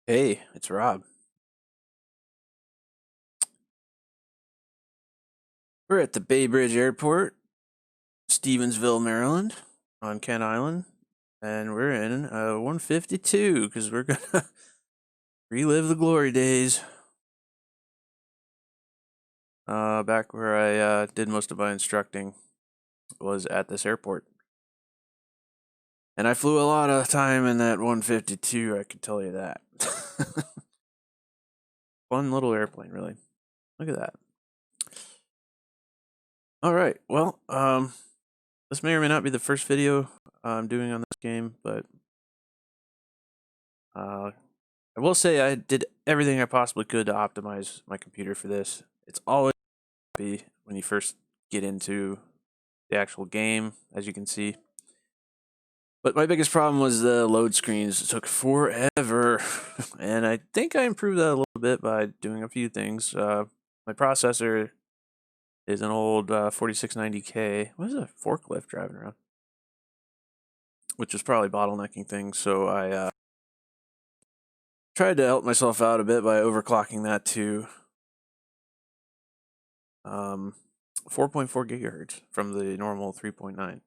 Hey, it's Rob. We're at the Bay Bridge Airport, Stevensville, Maryland, on Kent Island, and we're in 152 because we're gonna relive the glory days. Back where I did most of my instructing was at this airport, and I flew a lot of time in that 152. I can tell you that. Fun little airplane, really. Look at that. All right. Well, this may or may not be the first video I'm doing on this game, but I will say I did everything I possibly could to optimize my computer for this. It's always happy when you first get into the actual game, as you can see. But my biggest problem was the load screens. It took forever, and I think I improved that a little bit by doing a few things. My processor is an old 4690K. What is a forklift driving around? Which was probably bottlenecking things, so I tried to help myself out a bit by overclocking that to 4.4 gigahertz from the normal 3.9. I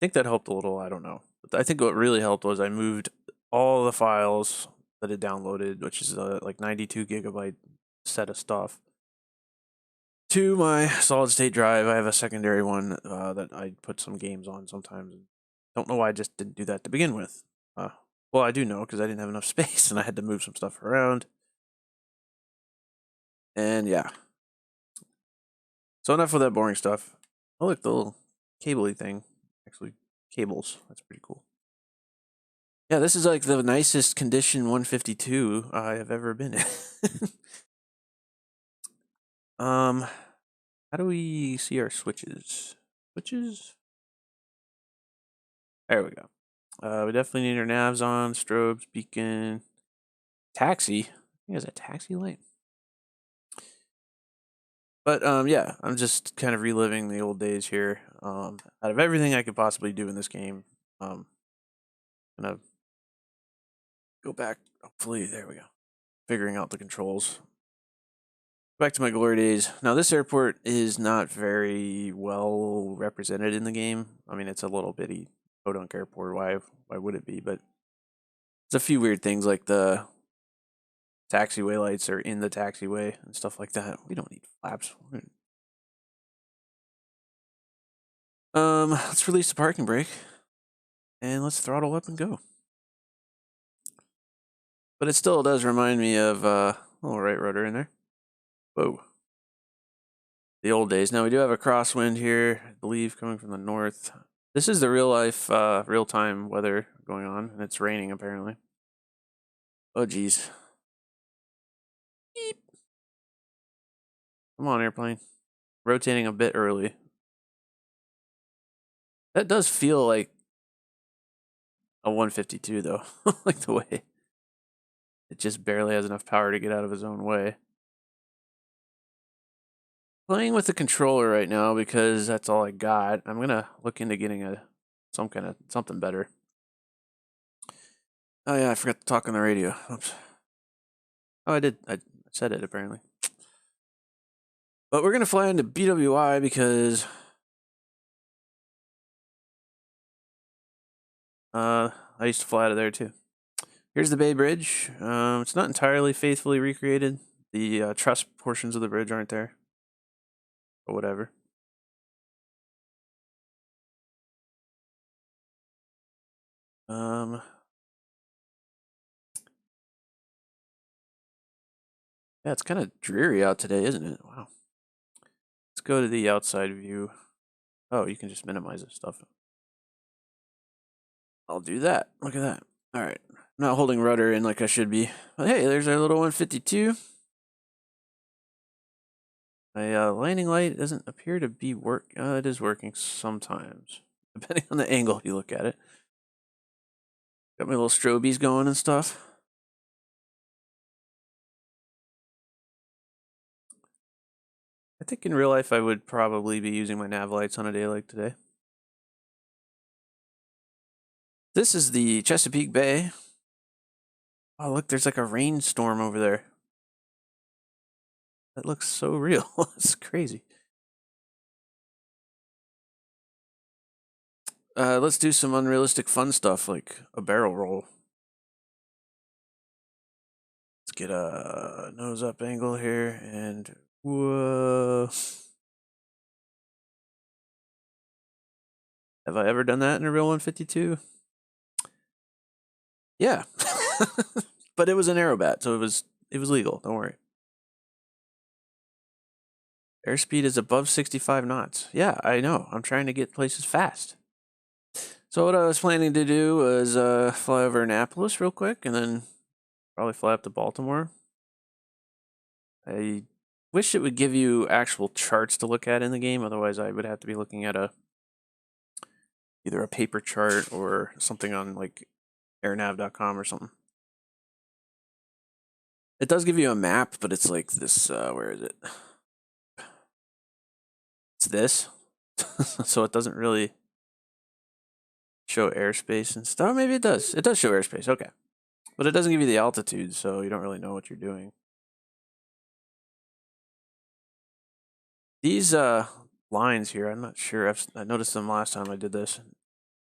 think that helped a little. I don't know. But I think what really helped was I moved all the files that it downloaded, which is like 92 gigabyte set of stuff, to my solid state drive. I have a secondary one that I put some games on sometimes. Don't know why I just didn't do that to begin with. Well, I do know because I didn't have enough space and I had to move some stuff around. And yeah. So enough with that boring stuff. Oh, look, the little cable-y thing. Actually, cables. That's pretty cool. Yeah, this is like the nicest condition 152 I have ever been in. How do we see our switches? Switches? There we go. We definitely need our navs on, strobes, beacon, taxi. I think there's a taxi light. But yeah, I'm just kind of reliving the old days here. Out of everything I could possibly do in this game, gonna go back. Hopefully, there we go. Figuring out the controls. Back to my glory days. Now, this airport is not very well represented in the game. I mean, it's a little bitty podunk airport. Why would it be? But there's a few weird things like the taxiway lights are in the taxiway and stuff like that. We don't need flaps. Let's release the parking brake and let's throttle up and go. But it still does remind me of a little right rudder in there. Whoa. The old days. Now we do have a crosswind here, I believe, coming from the north. This is the real life, real time weather going on, and it's raining apparently. Oh geez. Beep. Come on, airplane. Rotating a bit early. That does feel like a 152 though. Like the way it just barely has enough power to get out of his own way. Playing with the controller right now because that's all I got. I'm gonna look into getting something better. Oh yeah, I forgot to talk on the radio. Oops. Oh, I did. I said it apparently. But we're gonna fly into BWI because I used to fly out of there too. Here's the Bay Bridge. It's not entirely faithfully recreated. The truss portions of the bridge aren't there. But whatever. Yeah, it's kind of dreary out today, isn't it? Wow. Let's go to the outside view. Oh, you can just minimize this stuff. I'll do that. Look at that. All right. I'm not holding rudder in like I should be. But hey, there's our little 152. My landing light doesn't appear to be it is working sometimes, depending on the angle you look at it. Got my little strobies going and stuff. I think in real life I would probably be using my nav lights on a day like today. This is the Chesapeake Bay. Oh, look, there's like a rainstorm over there. That looks so real. It's crazy. Let's do some unrealistic fun stuff like a barrel roll. Let's get a nose up angle here and whoa. Have I ever done that in a real 152? Yeah. But it was an aerobat, so it was legal. Don't worry. Airspeed is above 65 knots. Yeah, I know. I'm trying to get places fast. So what I was planning to do was fly over Annapolis real quick and then probably fly up to Baltimore. I wish it would give you actual charts to look at in the game. Otherwise, I would have to be looking at either a paper chart or something on like airnav.com or something. It does give you a map, but it's like this. Where is it? It's this. So it doesn't really show airspace and stuff. Maybe it does. It does show airspace. Okay. But it doesn't give you the altitude, so you don't really know what you're doing. These lines here, I'm not sure. I noticed them last time I did this. I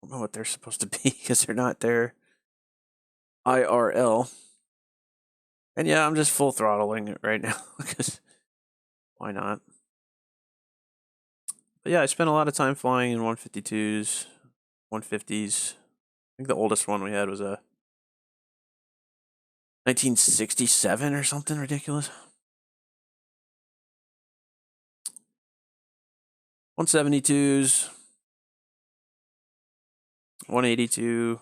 don't know what they're supposed to be because they're not there IRL. And yeah, I'm just full throttling it right now because why not? But yeah, I spent a lot of time flying in 152s, 150s. I think the oldest one we had was a 1967 or something ridiculous. 172s, 182.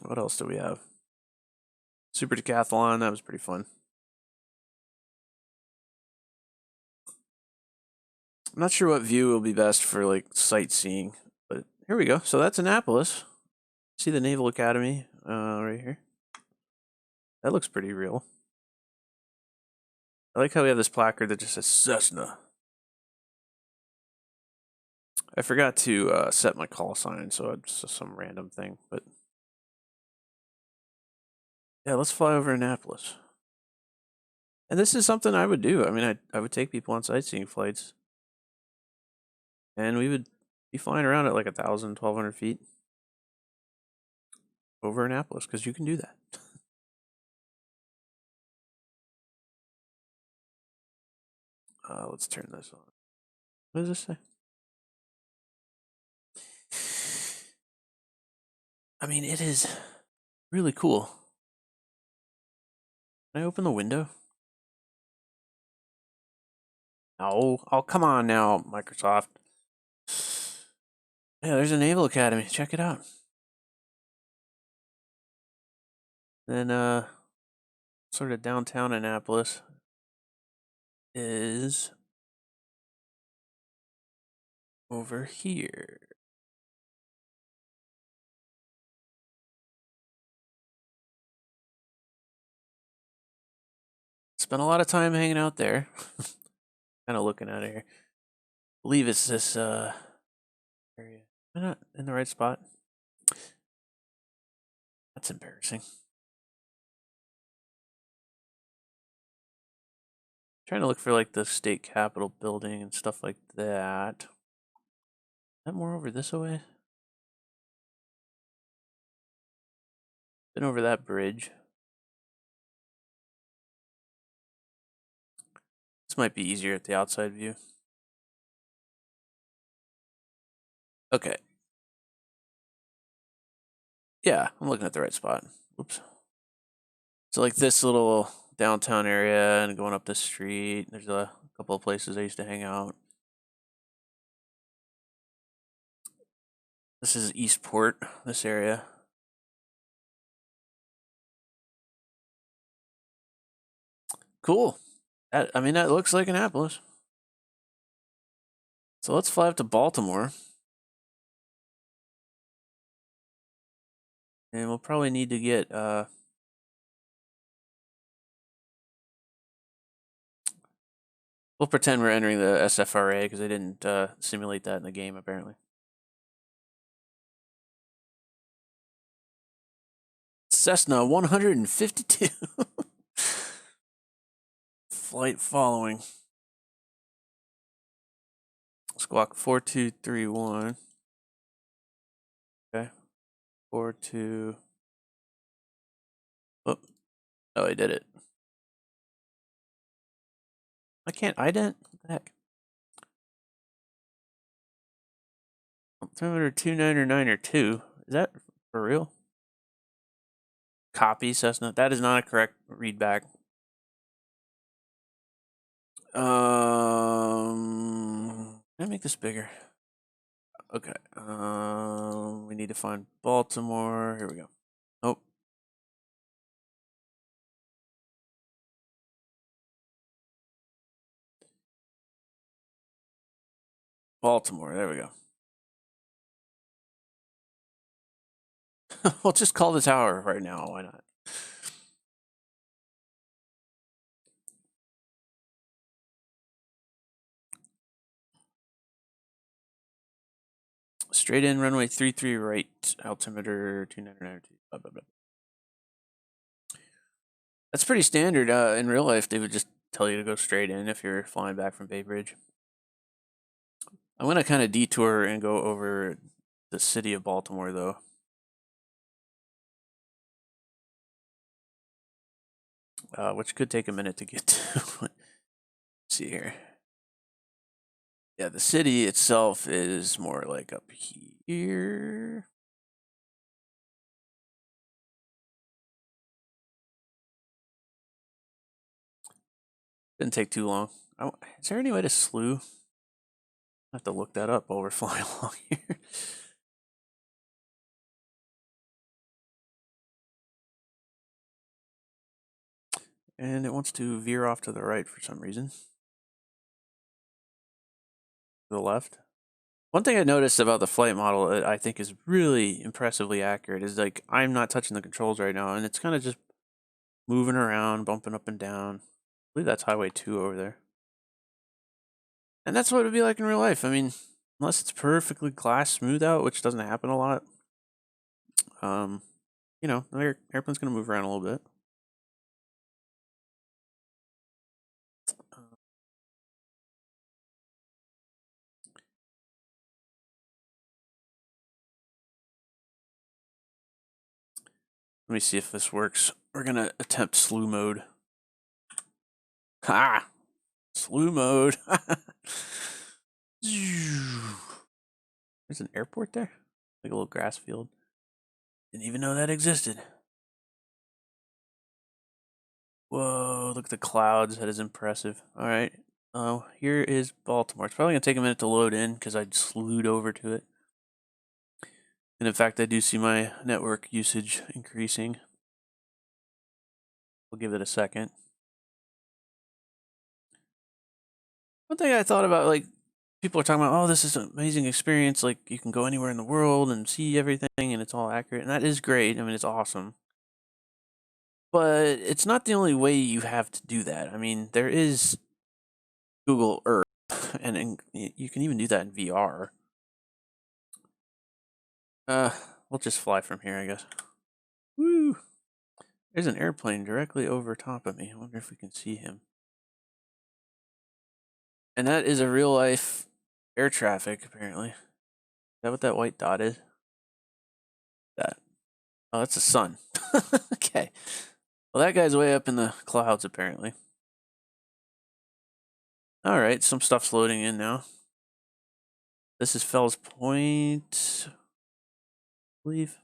What else do we have? Super Decathlon, that was pretty fun. I'm not sure what view will be best for like sightseeing, but here we go. So that's Annapolis. See the Naval Academy right here. That looks pretty real. I like how we have this placard that just says Cessna. I forgot to set my call sign, so it's just some random thing. But yeah, let's fly over Annapolis. And this is something I would do. I mean, I would take people on sightseeing flights, and we would be flying around at like 1,000, 1,200 feet over Annapolis because you can do that. Let's turn this on. What does this say? I mean, it is really cool. Can I open the window? No. Oh, come on now, Microsoft. Yeah, there's a Naval Academy. Check it out. Then, sort of downtown Annapolis is over here. Spent a lot of time hanging out there. Kind of looking at it here. I believe it's this area. Am I not in the right spot? That's embarrassing. Trying to look for like the state capitol building and stuff like that. Is that more over this way? Been over that bridge. This might be easier at the outside view. Okay. Yeah, I'm looking at the right spot. Oops. So like this little downtown area and going up this street. There's a couple of places I used to hang out. This is Eastport, this area. Cool. I mean, that looks like Annapolis. So let's fly up to Baltimore. And we'll probably need to get we'll pretend we're entering the SFRA because they didn't simulate that in the game apparently. Cessna 152. Flight following. Squawk 4231. Okay. 42. Oh, I did it. I can't ident? What the heck? Altimeter 299 or 2. Is that for real? Copy Cessna. That is not a correct readback. Can I make this bigger? Okay. We need to find Baltimore. Here we go. Nope. Baltimore. There we go. We'll just call the tower right now. Why not? Straight in, runway 33 right, altimeter 299. Blah, blah, blah. That's pretty standard. In real life, they would just tell you to go straight in if you're flying back from Bay Bridge. I'm going to kind of detour and go over the city of Baltimore, though. Which could take a minute to get to. Let's see here. Yeah, the city itself is more like up here. Didn't take too long. Is there any way to slew? I have to look that up while we're flying along here. And it wants to veer off to the right for some reason. To the left. One thing I noticed about the flight model that I think is really impressively accurate is like I'm not touching the controls right now, and it's kind of just moving around, bumping up and down. I believe that's Highway 2 over there. And that's what it would be like in real life. I mean, unless it's perfectly glass smooth out, which doesn't happen a lot. You know, the airplane's gonna move around a little bit. Let me see if this works. We're gonna attempt slew mode. Ha! Slew mode. There's an airport there? Like a little grass field. Didn't even know that existed. Whoa, look at the clouds. That is impressive. All right. Oh, here is Baltimore. It's probably going to take a minute to load in because I slewed over to it. And in fact, I do see my network usage increasing. We'll give it a second. One thing I thought about, like, people are talking about, oh, this is an amazing experience. Like, you can go anywhere in the world and see everything, and it's all accurate. And that is great. I mean, it's awesome. But it's not the only way you have to do that. I mean, there is Google Earth, and you can even do that in VR. We'll just fly from here, I guess. Woo! There's an airplane directly over top of me. I wonder if we can see him. And that is a real life air traffic, apparently. Is that what that white dot is? That. Oh, that's the sun. Okay. Well, that guy's way up in the clouds, apparently. All right, some stuff's loading in now. This is Fells Point, I believe.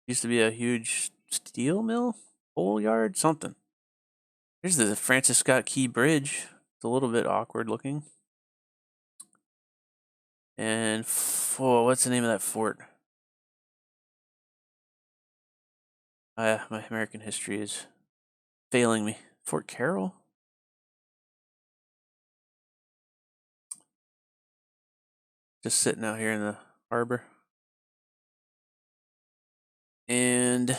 Used to be a huge steel mill, coal yard, something. Here's the Francis Scott Key Bridge. It's a little bit awkward looking. And what's the name of that fort? My American history is failing me. Fort Carroll? Just sitting out here in the harbor. And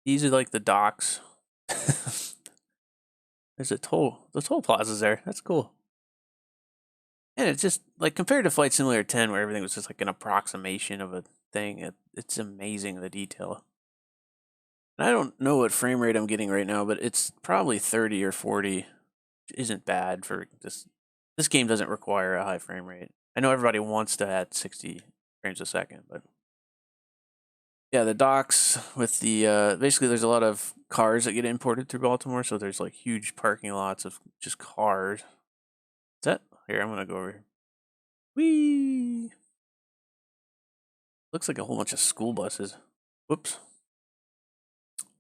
these are like the docks. There's the toll plaza's there. That's cool. And it's just like compared to Flight Simulator 10, where everything was just like an approximation of a thing. It's amazing, the detail. And I don't know what frame rate I'm getting right now, but it's probably 30 or 40. Which isn't bad for this. This game doesn't require a high frame rate. I know everybody wants to have 60 frames a second, but yeah, the docks with the basically there's a lot of cars that get imported through Baltimore, so there's like huge parking lots of just cars. Is that here? I'm gonna go over here. Whee! Looks like a whole bunch of school buses. Whoops.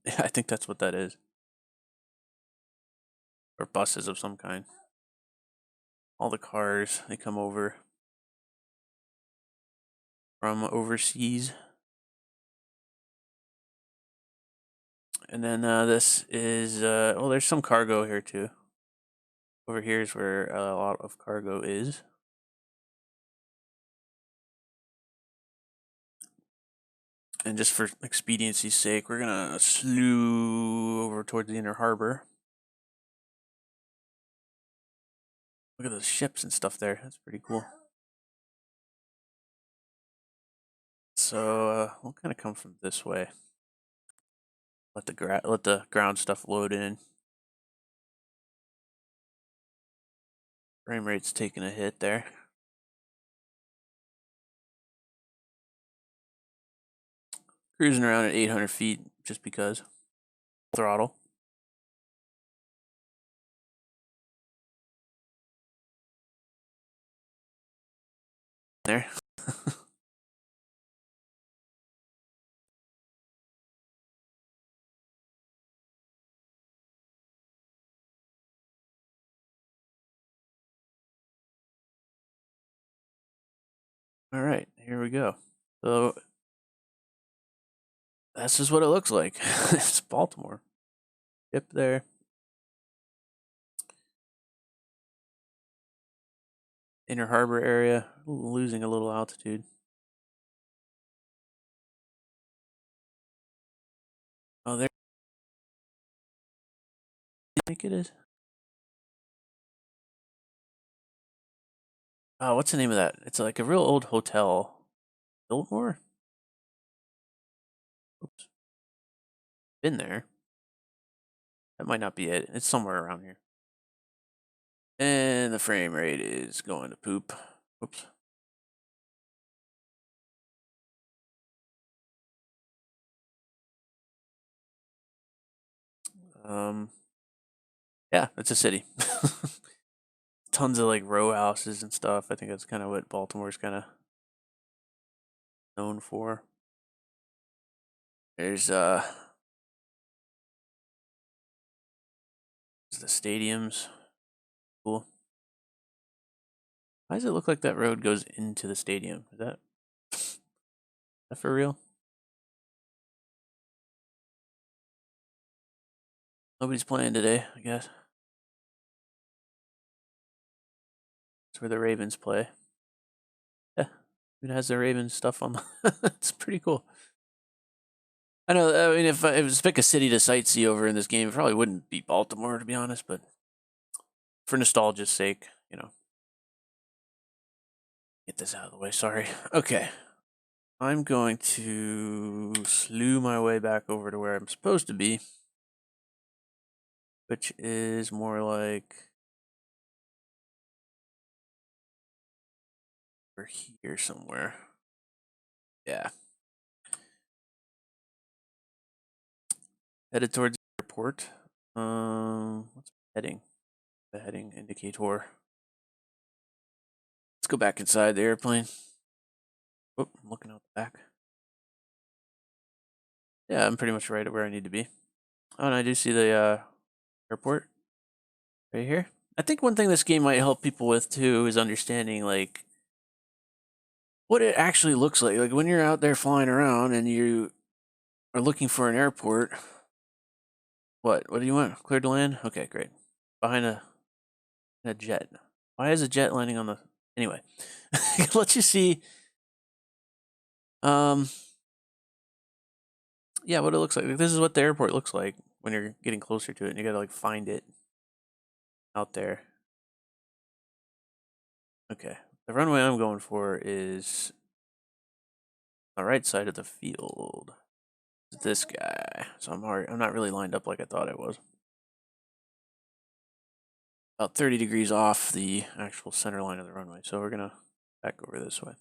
Yeah, I think that's what that is. Or buses of some kind. All the cars, they come over from overseas. And then this is, well, there's some cargo here too. Over here is where a lot of cargo is. And just for expediency's sake, we're gonna slew over towards the inner harbor. Look at those ships and stuff there. That's pretty cool. So we'll kind of come from this way. Let the ground stuff load in. Frame rate's taking a hit there. Cruising around at 800 feet just because. Throttle. There. All right, here we go. So this is what it looks like. It's Baltimore. Ship there. Inner harbor area. Ooh, losing a little altitude. Oh, there. I think it is. Oh, what's the name of that? It's like a real old hotel. Biltmore? Oops. Been there. That might not be it. It's somewhere around here. And the frame rate is going to poop. Oops. Yeah, it's a city. Tons of like row houses and stuff. I think that's kind of what Baltimore's kind of known for. There's the stadiums. Cool. Why does it look like that road goes into the stadium? Is that for real? Nobody's playing today, I guess. That's where the Ravens play. Yeah, it has the Ravens stuff on. It's pretty cool. I know. I mean, if it was pick a city to sightsee over in this game, it probably wouldn't be Baltimore, to be honest. But for nostalgia's sake, get this out of the way. Sorry. Okay, I'm going to slew my way back over to where I'm supposed to be, which is more like over here somewhere. Yeah. Headed towards the airport. What's heading? The heading indicator. Let's go back inside the airplane. Oh, I'm looking out the back. Yeah, I'm pretty much right at where I need to be. Oh, and I do see the airport right here. I think one thing this game might help people with too is understanding like what it actually looks like. Like when you're out there flying around and you are looking for an airport. What do you want? Clear to land? Okay, great. Behind a jet. Why is a jet landing on the? Anyway, let you see. Yeah, what it looks like. This is what the airport looks like when you're getting closer to it, and you gotta like find it out there. Okay, the runway I'm going for is the right side of the field. This guy. So I'm not really lined up like I thought I was. About 30 degrees off the actual center line of the runway. So we're gonna back over this way.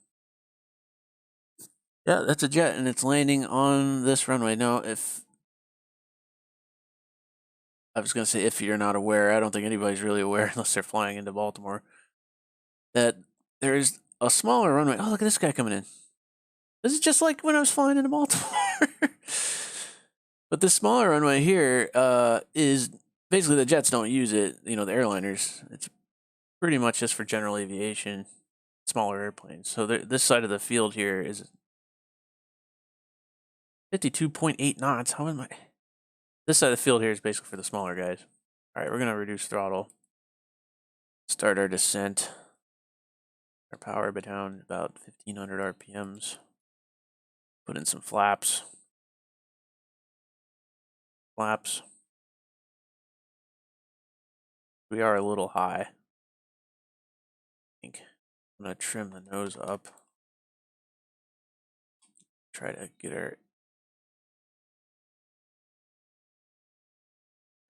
Yeah, that's a jet, and it's landing on this runway. Now, if I was gonna say if you're not aware, I don't think anybody's really aware unless they're flying into Baltimore, that there's a smaller runway. Oh, look at this guy coming in. This is just like when I was flying into Baltimore. But this smaller runway here is basically the jets don't use it. You know, the airliners. It's pretty much just for general aviation, smaller airplanes. So this side of the field here is 52.8 knots. How am I? This side of the field here is basically for the smaller guys. All right, we're gonna reduce throttle. Start our descent. Our power down about 1500 RPMs. Put in some flaps. Flaps. We are a little high. I think I'm gonna trim the nose up. Try to get our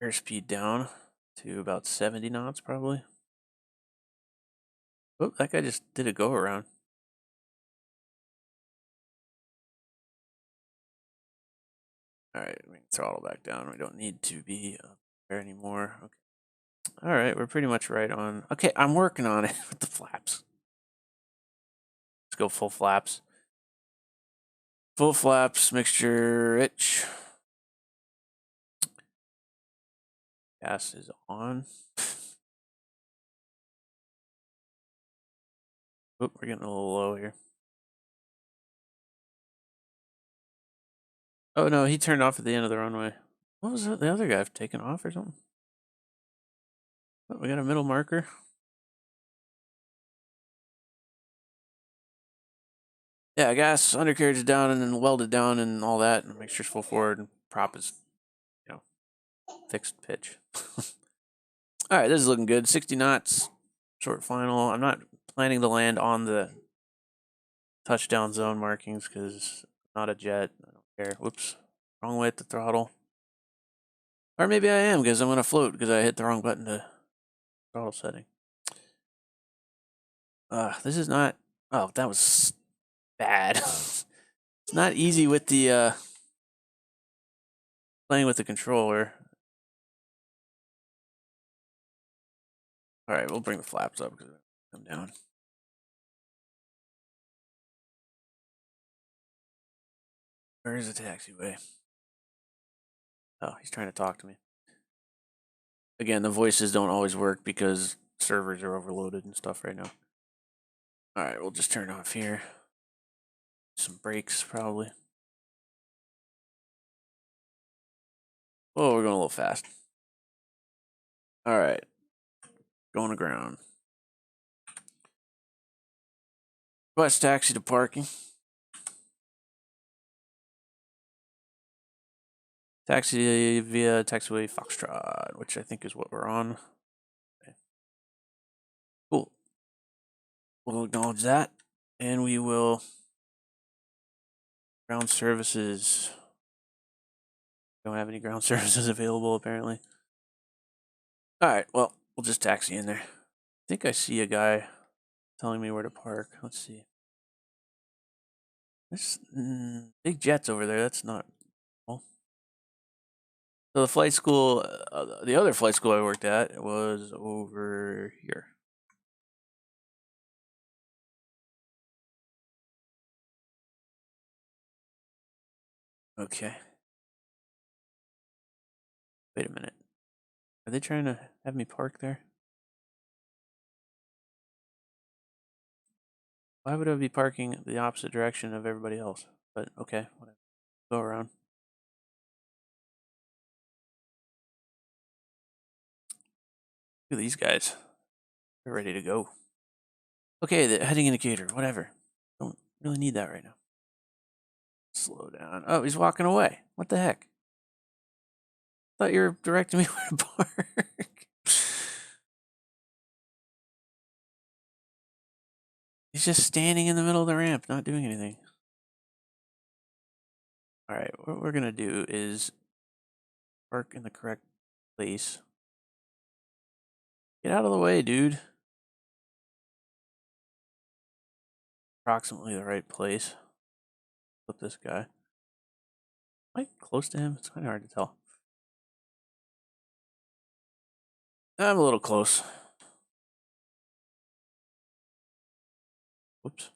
airspeed down to about 70 knots probably. Oh, that guy just did a go around. All right, we can throttle back down. We don't need to be up there anymore. Okay. All right, we're pretty much right on. Okay, I'm working on it with the flaps. Let's go full flaps. Full flaps, mixture rich. Gas is on. Oop, we're getting a little low here. Oh no, he turned off at the end of the runway. What was the other guy taking off or something? Oh, we got a middle marker. Yeah, gas, undercarriage is down and then welded down and all that. And mixture's full forward and prop is, you know, fixed pitch. All right, this is looking good. 60 knots, short final. I'm not planning to land on the touchdown zone markings because not a jet. I don't care. Whoops, wrong way at the throttle. Or maybe I am because I'm gonna float because I hit the wrong button to throttle setting. This is not. Oh, that was bad. It's not easy with the playing with the controller. All right, we'll bring the flaps up because come down. Where is the taxiway? Oh, he's trying to talk to me. Again, the voices don't always work because servers are overloaded and stuff right now. All right, we'll just turn off here. Some brakes, probably. Oh, we're going a little fast. All right, going to ground. Bus taxi to parking. Taxi via taxiway Foxtrot, which I think is what we're on. Okay. Cool. We'll acknowledge that, and we will ground services. Don't have any ground services available apparently. All right, well, we'll just taxi in there. I think I see a guy telling me where to park. Let's see. There's big jets over there. That's not cool. So the flight school, the other flight school I worked at was over here. Okay. Wait a minute. Are they trying to have me park there? Why would I be parking the opposite direction of everybody else? But okay, whatever. Go around. Look at these guys. They're ready to go. Okay, the heading indicator, whatever. Don't really need that right now. Slow down. Oh, he's walking away. What the heck? Thought you were directing me where to park. He's just standing in the middle of the ramp, not doing anything. All right, what we're gonna do is park in the correct place. Get out of the way, dude. Approximately the right place. Flip this guy. Am I close to him? It's kind of hard to tell. I'm a little close. Whoops.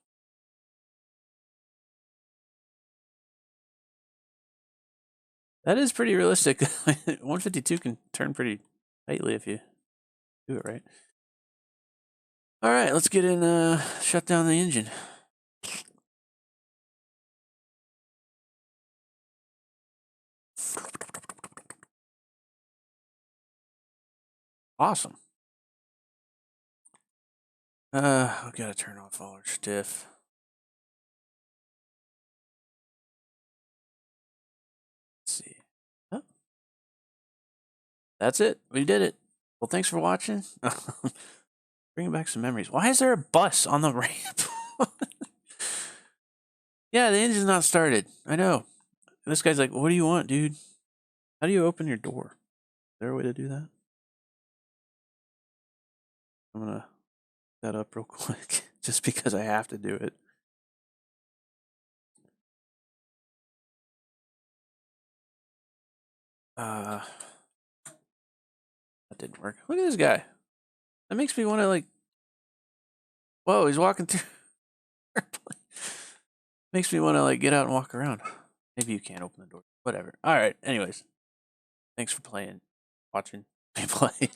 That is pretty realistic. 152 can turn pretty tightly if you do it right. All right, let's get in, shut down the engine. Awesome. I've got to turn off all our stiff. Let's see. Oh, that's it. We did it. Well, thanks for watching. Bringing back some memories. Why is there a bus on the ramp? Yeah, the engine's not started. I know. This guy's like, what do you want, dude? How do you open your door? Is there a way to do that? I'm gonna that up real quick just because I have to do it. That didn't work. Look at this guy. That makes me want to like. Whoa, he's walking through. Makes me want to like get out and walk around. Maybe you can't open the door. Whatever. All right. Anyways, thanks for watching me play.